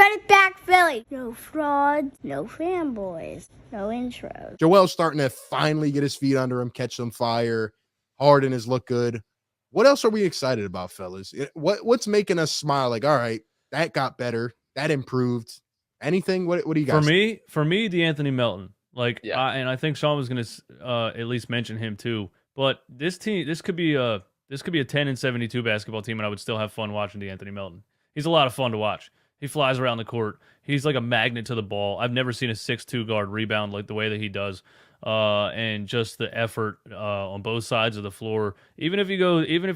Run it back, Philly. No frauds, no fanboys, no intros. Joel's starting to finally get his feet under him, catch some fire. Harden has looked good. What else are we excited about, fellas? What's making us smile? Like, all right, that got better. That improved. Anything? What do you guys think? For me, DeAnthony Melton. And I think Sean was going to at least mention him too. But this could be a 10-72 basketball team, and I would still have fun watching DeAnthony Melton. He's a lot of fun to watch. He flies around the court. He's like a magnet to the ball. I've never seen a 6'2" guard rebound like the way that he does. And just the effort on both sides of the floor. Even if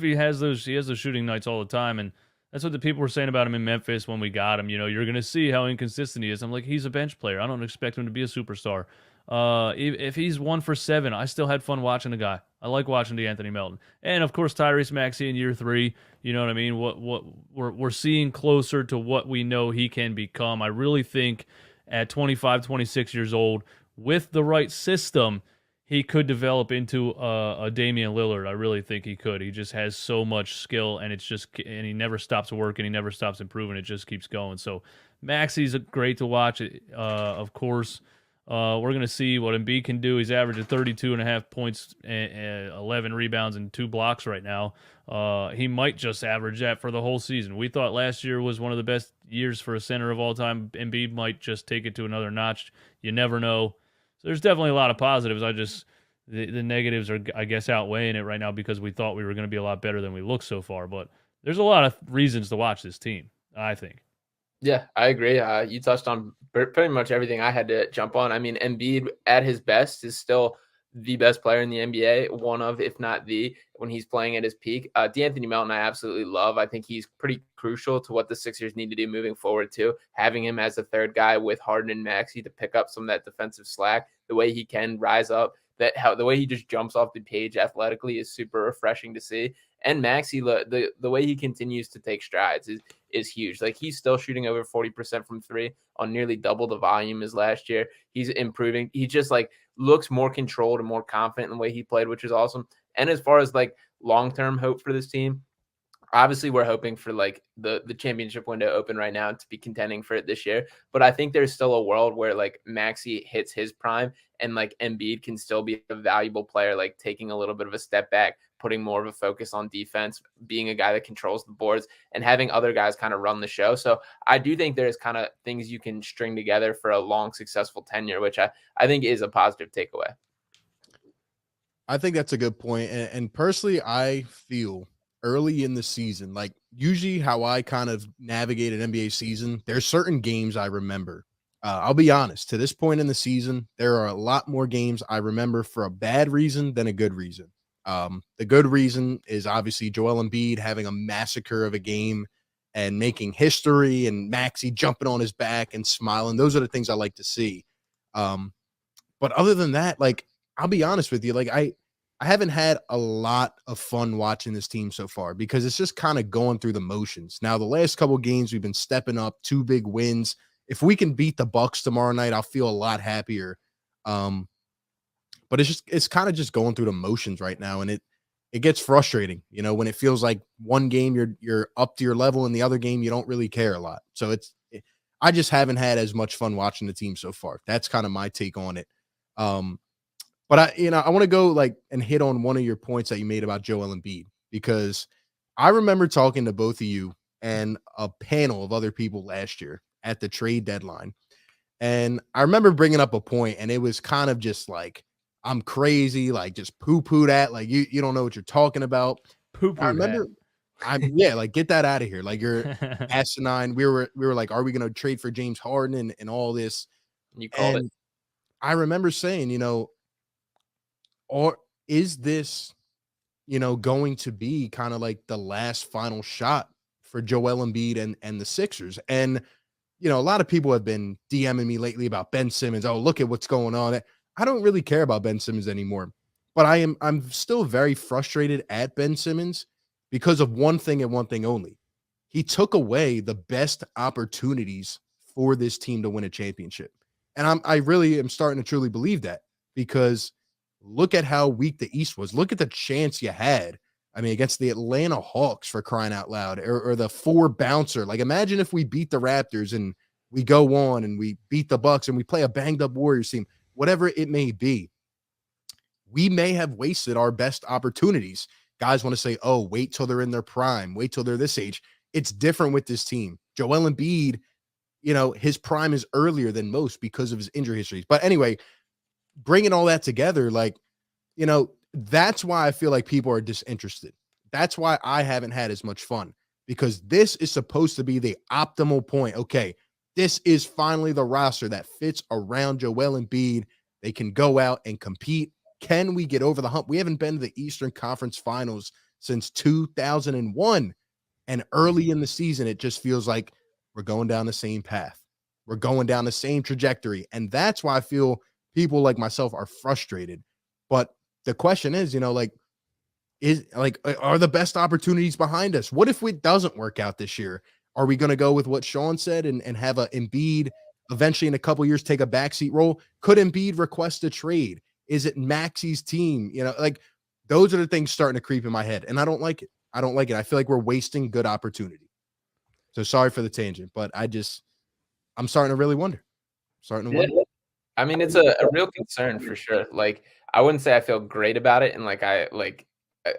he has those shooting nights all the time, and that's what the people were saying about him in Memphis when we got him. You know, you're going to see how inconsistent he is. I'm like, he's a bench player. I don't expect him to be a superstar. If he's 1 for 7, I still had fun watching the guy. I like watching DeAnthony Melton, and of course Tyrese Maxey in year 3. You know what I mean? What we're seeing closer to what we know he can become. I really think at 25, 26 years old, with the right system, he could develop into a Damian Lillard. I really think he could. He just has so much skill, and he never stops working. He never stops improving. It just keeps going. So Maxey's great to watch. Of course. We're going to see what Embiid can do. He's averaging 32.5 points, and 11 rebounds, and 2 blocks right now. He might just average that for the whole season. We thought last year was one of the best years for a center of all time. Embiid might just take it to another notch. You never know. So there's definitely a lot of positives. The negatives are, I guess, outweighing it right now because we thought we were going to be a lot better than we look so far. But there's a lot of reasons to watch this team, I think. Yeah, I agree. You touched on pretty much everything I had to jump on. I mean, Embiid at his best is still the best player in the NBA, one of, if not the, when he's playing at his peak. DeAnthony Melton, I absolutely love. I think he's pretty crucial to what the Sixers need to do moving forward too. Having him as a third guy with Harden and Maxey to pick up some of that defensive slack, the way he can rise up, the way he just jumps off the page athletically is super refreshing to see. And Maxey, the way he continues to take strides is huge. Like, he's still shooting over 40% from 3 on nearly double the volume as last year. He's improving. He just looks more controlled and more confident in the way he played, which is awesome. And as far as long-term hope for this team, obviously we're hoping for the championship window open right now to be contending for it this year. But I think there's still a world where Maxey hits his prime and Embiid can still be a valuable player, taking a little bit of a step back, putting more of a focus on defense, being a guy that controls the boards, and having other guys kind of run the show. So I do think there's kind of things you can string together for a long, successful tenure, which I think is a positive takeaway. I think that's a good point. And personally, I feel early in the season, usually how I kind of navigate an NBA season, there's certain games I remember. I'll be honest, to this point in the season, there are a lot more games I remember for a bad reason than a good reason. The good reason is obviously Joel Embiid having a massacre of a game and making history, and Maxey jumping on his back and smiling. Those are the things I like to see. But other than that, I'll be honest with you, I haven't had a lot of fun watching this team so far because it's just kind of going through the motions. Now, the last couple of games, we've been stepping up, 2 big wins. If we can beat the Bucks tomorrow night, I'll feel a lot happier. But it's kind of just going through the motions right now, and it gets frustrating, when it feels like one game you're up to your level and the other game you don't really care a lot. So I just haven't had as much fun watching the team so far. That's kind of my take on it. But I want to go and hit on one of your points that you made about Joel Embiid, because I remember talking to both of you and a panel of other people last year at the trade deadline. And I remember bringing up a point, and it was kind of just I'm crazy, just poo-poo that, you don't know what you're talking about. Poo-poo I remember, get that out of here. You're asinine. We were are we going to trade for James Harden and all this? And you called it. I remember saying, or is this, going to be kind of the last final shot for Joel Embiid and the Sixers? And, a lot of people have been DMing me lately about Ben Simmons. Oh, look at what's going on. I don't really care about Ben Simmons anymore, but I'm still very frustrated at Ben Simmons because of one thing and one thing only. He took away the best opportunities for this team to win a championship. And I really am starting to truly believe that, because look at how weak the East was. Look at the chance you had. I mean, against the Atlanta Hawks, for crying out loud, or the 4 bouncer. Imagine if we beat the Raptors and we go on and we beat the Bucks and we play a banged up Warriors team, whatever it may be, we may have wasted our best opportunities. Guys want to say, oh, wait till they're in their prime, wait till they're this age. It's different with this team. Joel Embiid, his prime is earlier than most because of his injury histories. But anyway, bringing all that together, that's why I feel like people are disinterested. That's why I haven't had as much fun, because this is supposed to be the optimal point. Okay, this is finally the roster that fits around Joel Embiid. They can go out and compete. Can we get over the hump? We haven't been to the Eastern Conference Finals since 2001. And early in the season, it just feels like we're going down the same path. We're going down the same trajectory. And that's why I feel people like myself are frustrated. But the question is, are the best opportunities behind us? What if it doesn't work out this year? Are we going to go with what Sean said and have a Embiid eventually in a couple years take a backseat role? Could Embiid request a trade? Is it Maxey's team? Those are the things starting to creep in my head, and I don't like it. I feel like we're wasting good opportunity. So sorry for the tangent, but I'm starting to really wonder. Wonder. I mean, it's a real concern for sure. Like, I wouldn't say I feel great about it, and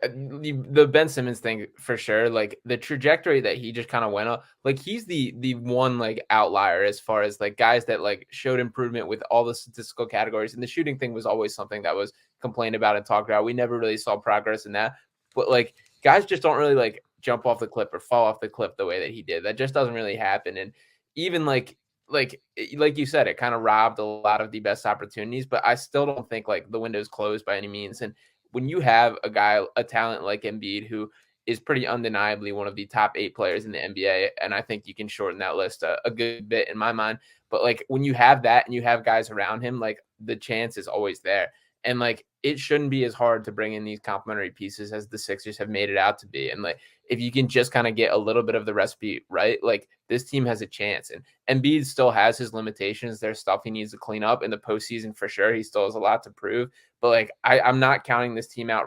the Ben Simmons thing for sure, like the trajectory that he just kind of went on, like he's the one like outlier as far as like guys that like showed improvement with all the statistical categories. And the shooting thing was always something that was complained about and talked about. We never really saw progress in that, but like guys just don't really like jump off the cliff or fall off the cliff the way that he did. That just doesn't really happen. And even like you said, it kind of robbed a lot of the best opportunities, but I still don't think like the window's closed by any means. And when you have a talent like Embiid, who is pretty undeniably one of the top 8 players in the NBA, and I think you can shorten that list a good bit in my mind. But like when you have that and you have guys around him, like the chance is always there. And like it shouldn't be as hard to bring in these complementary pieces as the Sixers have made it out to be. And like if you can just kind of get a little bit of the recipe right, like this team has a chance. And Embiid still has his limitations. There's stuff he needs to clean up in the postseason for sure. He still has a lot to prove. But like I'm not counting this team out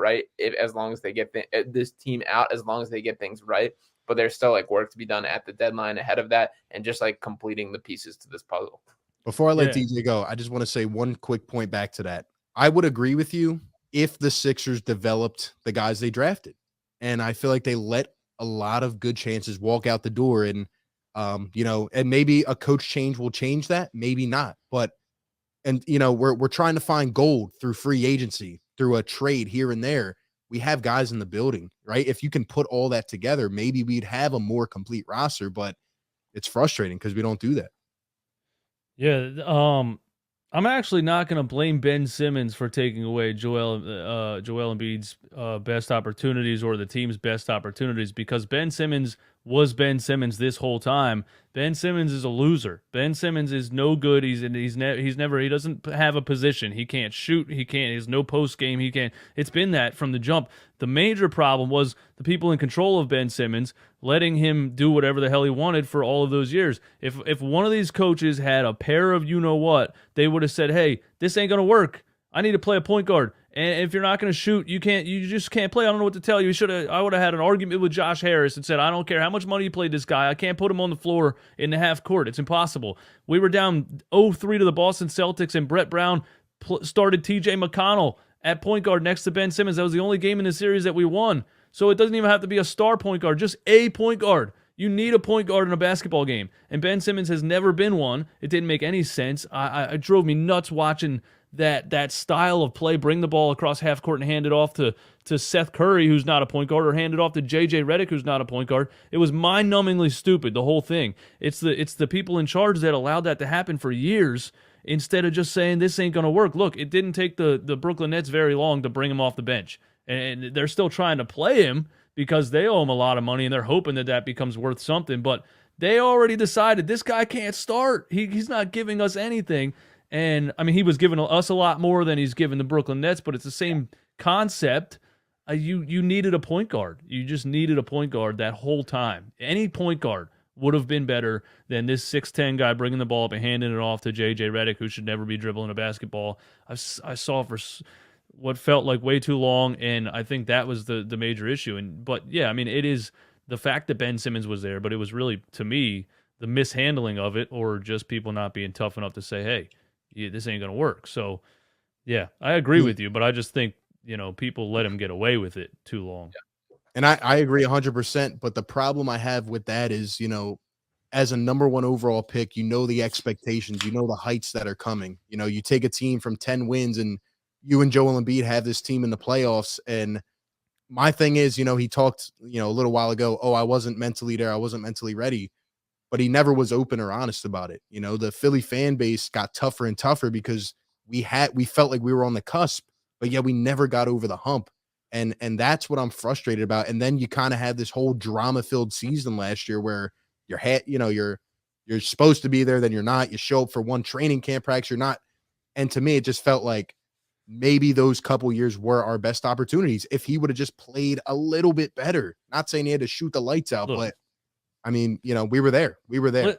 as long as they get things right. But there's still like work to be done at the deadline ahead of that, and just like completing the pieces to this puzzle. Before I let DJ go, I just want to say one quick point back to that. I would agree with you if the Sixers developed the guys they drafted. And I feel like they let a lot of good chances walk out the door. And, and maybe a coach change will change that. Maybe not. But, we're trying to find gold through free agency, through a trade here and there. We have guys in the building, right? If you can put all that together, maybe we'd have a more complete roster, but it's frustrating because we don't do that. Yeah. I'm actually not going to blame Ben Simmons for taking away Joel Embiid's best opportunities or the team's best opportunities, because Ben Simmons was Ben Simmons this whole time. Ben Simmons is a loser. Ben Simmons is no good. He doesn't have a position. He can't shoot. He has no post game. He can't. It's been that from the jump. The major problem was the people in control of Ben Simmons letting him do whatever the hell he wanted for all of those years. If one of these coaches had a pair of you-know-what, they would have said, hey, this ain't going to work. I need to play a point guard. And if you're not going to shoot, you just can't play. I don't know what to tell you. I would have had an argument with Josh Harris and said, I don't care how much money you played this guy. I can't put him on the floor in the half court. It's impossible. We were down 0-3 to the Boston Celtics, and Brett Brown started TJ McConnell at point guard next to Ben Simmons. That was the only game in the series that we won. So it doesn't even have to be a star point guard, just a point guard. You need a point guard in a basketball game. And Ben Simmons has never been one. It didn't make any sense. It drove me nuts watching that style of play, bring the ball across half court and hand it off to Seth Curry, who's not a point guard, or hand it off to JJ Redick, who's not a point guard. It was mind-numbingly stupid, the whole thing. It's the people in charge that allowed that to happen for years, instead of just saying this ain't going to work. Look, it didn't take the Brooklyn Nets very long to bring him off the bench. And they're still trying to play him because they owe him a lot of money, and they're hoping that becomes worth something. But they already decided this guy can't start. He's not giving us anything. And, I mean, he was giving us a lot more than he's given the Brooklyn Nets, but it's the same concept. You needed a point guard. You just needed a point guard that whole time. Any point guard would have been better than this 6'10 guy bringing the ball up and handing it off to JJ Redick, who should never be dribbling a basketball. I saw for what felt like way too long, and I think that was the major issue. But, yeah, I mean, it is the fact that Ben Simmons was there, but it was really, to me, mishandling of it, or just people not being tough enough to say, hey, this ain't going to work. So, yeah, I agree with you, but I just think, people let him get away with it too long. And I agree 100%. But the problem I have with that is, as a number 1 overall pick, the expectations, the heights that are coming. You take a team from 10 wins and you and Joel Embiid have this team in the playoffs. And my thing is, he talked, a little while ago, oh, I wasn't mentally there. I wasn't mentally ready. But he never was open or honest about it. The Philly fan base got tougher and tougher because we felt like we were on the cusp, but yet we never got over the hump. And that's what I'm frustrated about. And then you kind of had this whole drama-filled season last year where you're supposed to be there, then you're not. You show up for one training camp practice, you're not. And to me, it just felt like maybe those couple years were our best opportunities if he would have just played a little bit better. Not saying he had to shoot the lights out, but I mean, we were there. We were there.